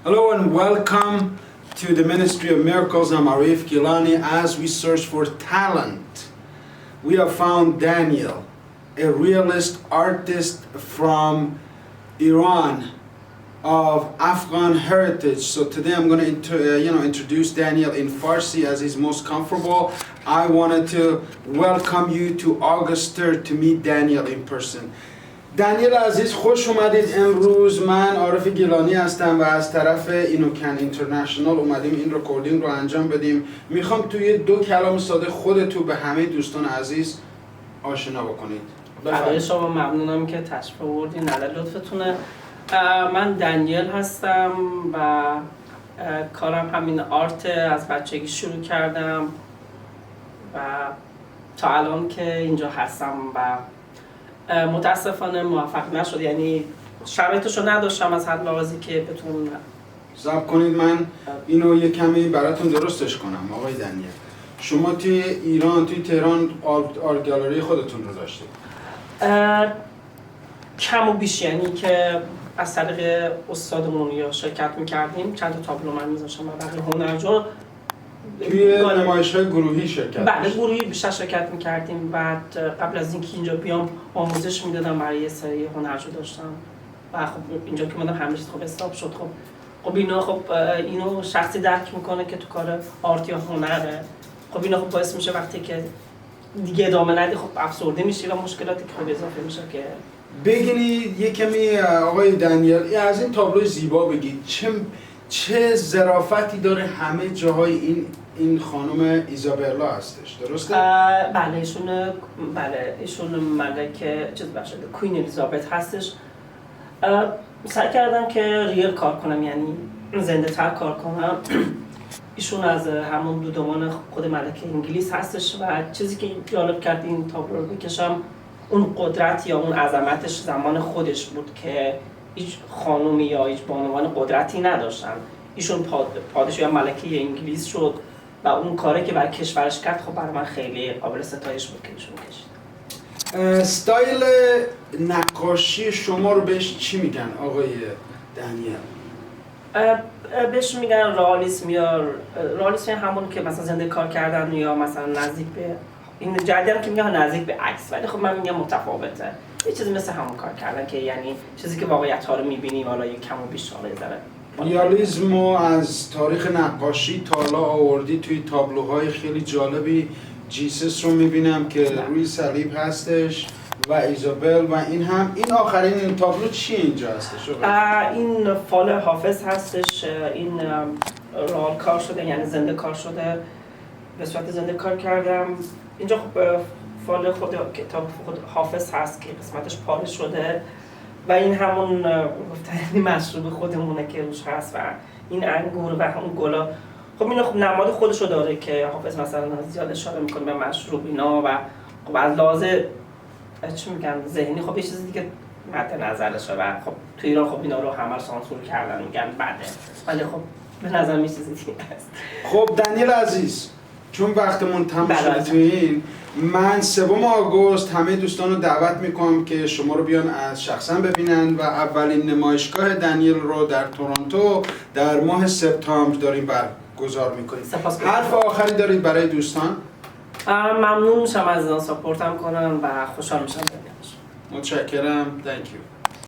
Hello and welcome to the Ministry of Miracles. I'm Arif Gilani. As we search for talent, we have found Daniel, a realist artist from Iran of Afghan heritage. So today I'm going to introduce Daniel in Farsi as he's most comfortable. I wanted to welcome you to August 3rd to meet Daniel in person. دانیل عزیز خوش اومدید. امروز من عارف گیلانی هستم و از طرف اینوکن اینترنشنال اومدیم این رکوردینگ رو انجام بدیم. میخوام توی 2 کلام ساده خودتو به همه دوستان عزیز آشنا بکنید. برای شما ممنونم که تشریف آوردین. علی لطفتونه. من دانیل هستم و کارم همین آرت. از بچگی شروع کردم و تا الان که اینجا هستم و متاسفانه موفق نشد، یعنی شرایطشو نداشتم از حد لحاظی که بتونم. صبر کنید من اینو یه کمی براتون درستش کنم. آقای دانیل، شما توی ایران، توی تهران آرت گالری خودتون رو داشتید؟ کم و بیش، یعنی که از طریق استادمون یا شرکت میکردیم. چند تا تابلو من میذاشتم و بقیه هنرجو توی نمایش‌های گروهی شرکت بله گروهی بیشتر شرکت میکردیم. بعد قبل از اینکه اینجا بیام آموزش میدادم برای یه سری هنرجو داشتم و خب اینجا که اومدم همه چیز خب استاپ شد. خب اینو شخصی درک میکنه که تو کار آرت یا هنره. خب اینا خب باعث میشه وقتی که دیگه ادامه ندی خب افسرده میشی و مشکلاتی که خب اضافه میشه. که بگید یه کمی آقای دانیل از این تابلو زیبا بگید چه ظرافتی داره. همه جاهای این خانم ایزابلا هستش، درسته؟ بله ایشون ملکه کوین الیزابت هستش. سعی کردم که ریل کار کنم، یعنی زنده تر کار کنم. ایشون از همون دودمان خود ملکه انگلیس هستش و چیزی که جالب کرد این تابلو رو بکشم اون قدرت یا اون عظمتش زمان خودش بود که هیچ خانومی یا هیچ بانوان قدرتی نداشتن. ایشون پادشاه یا ملکه انگلیس شد و اون کاری که برای کشورش کرد خب برای من خیلی قابل ستایش بود که ایشون کشید. استایل نقاشی شما رو بهش چی میگن آقای دانیل؟ بهش میگن رئالیسم یا رئالیسم همون که مثلا زنده کار کردن یا مثلا نزدیک به این جدیدن که میگن نزدیک به عکس، ولی خب من میگم متفاوته. یه چیزی مثل همون کار کردن که یعنی چیزی که واقعیت ها رو میبینیم حالا یک کم و بیش حالا داره. ریالیسم رو از تاریخ نقاشی تا حالا آوردی توی تابلوهای خیلی جالبی. جیسس رو میبینم که روی صلیب هستش و ایزابل و این آخرین تابلو چی اینجا هستش؟ این فال حافظ هستش. این رال کار شده، یعنی زنده کار شده، به صورت زنده کار کردم. اینجا خب فال کتاب خود حافظ هست که قسمتش پاره شده و این همون گفتنی مشروب خودمونه که روش هست و این انگور و همون گلا. خب اینا خب نماد خودشو داره که حافظ مثلا زیاد اشاره میکنه به مشروب اینا و خب از لحاظ چی میگن ذهنی خب یه چیزی دیگه مد نظرشه و خب تو ایران خب اینا رو همه رو سانسور کردن میگن بده، ولی خب به نظر من چیزی دیگه هست. خب دانیل عزیز، چون وقتمون تموم شده توی این، من 3 آگوست همه دوستان رو دعوت میکنم که شما رو بیان از شخصا ببینن و اولین نمایشگاه دانیل رو در تورنتو در ماه سپتامبر داریم برگزار میکنیم. حرف آخری دارید برای دوستان؟ ممنون میشم از ساپورتم کنن و خوشحال میشم ببینمش. متشکرم. Thank you.